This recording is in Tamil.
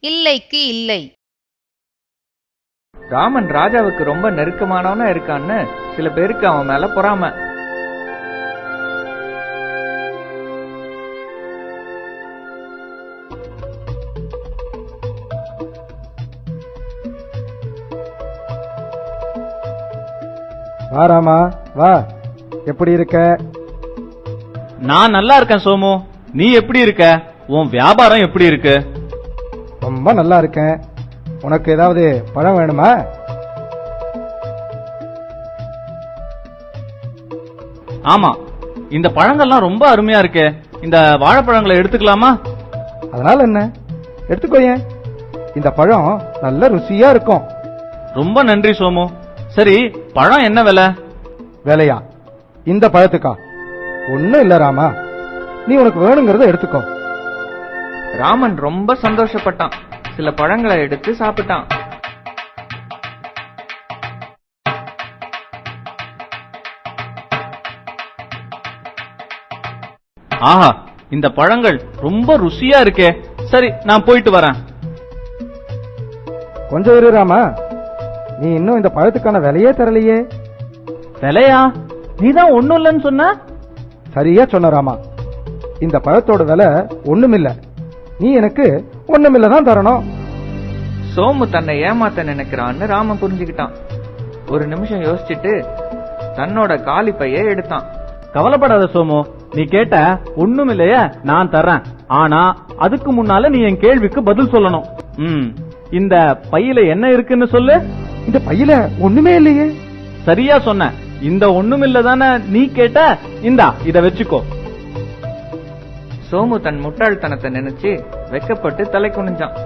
இல்லைக்கு இல்லை. ராமன் ராஜாவுக்கு ரொம்ப நெருக்கமானவனா இருக்கான்னு சில பேருக்கு அவன் மேல பொறாம. வா ராமா வா, எப்படி இருக்க? நான் நல்லா இருக்கேன் சோமு, நீ எப்படி இருக்க? உன் வியாபாரம் எப்படி இருக்கு? ரொம்ப நல்லா இருக்கேன். உனக்கு ஏதாவது பழம் வேணுமா? ஆமா, இந்த பழங்கள்லாம் ரொம்ப அருமையா இருக்கு. இந்த வாழைப்பழங்களை எடுத்துக்கலாமா? அதனால என்ன, எடுத்துக்கோயேன். இந்த பழம் நல்ல ருசியா இருக்கும். ரொம்ப நன்றி சோமு. சரி, பழம் என்ன விலை? வேலையா? இந்த பழத்துக்கா? ஒண்ணும் இல்ல ராமா, நீ உனக்கு வேணுங்கிறத எடுத்துக்கோ. ராமன் ரொம்ப சந்தோஷப்பட்டான். சில பழங்களை எடுத்து சாப்பிட்டான். ஆஹா, இந்த பழங்கள் ரொம்ப ருசியா இருக்கே. சரி, நான் போயிட்டு வரேன். கொஞ்சம் இரு ராமா, நீ இன்னும் இந்த பழத்துக்கான விலையே தரலையே. விலையா? நீதான் ஒண்ணும் இல்லைன்னு சொன்ன. சரியா சொன்ன ராமா, இந்த பழத்தோட விலை ஒண்ணுமில்ல. நீ எனக்கு ஒண்ணுமில்லதான் தரணும். சோமு தன்னை ஏமாத்த நினைக்கிறான்னு ராமன் புரிஞ்சுக்கிட்டான். ஒரு நிமிஷம் யோசிச்சுட்டு தன்னோட காலி பையை எடுத்தான். கவலைப்படாத சோமு, நீ கேட்ட ஒண்ணும் இல்லையே, நான் தர்றேன். ஆனா அதுக்கு முன்னால நீ என் கேள்விக்கு பதில் சொல்லணும். இந்த பையில என்ன இருக்குன்னு சொல்லு. இந்த பையில ஒண்ணுமே இல்லையே. சரியா சொன்ன. இந்த ஒண்ணுமில்லதானே நீ கேட்ட. இந்தா, இத வச்சுக்கோ. சோமு தன் முட்டாள்தனத்தை நினைச்சு வெக்கப்பட்டு தலை குனிஞ்சான்.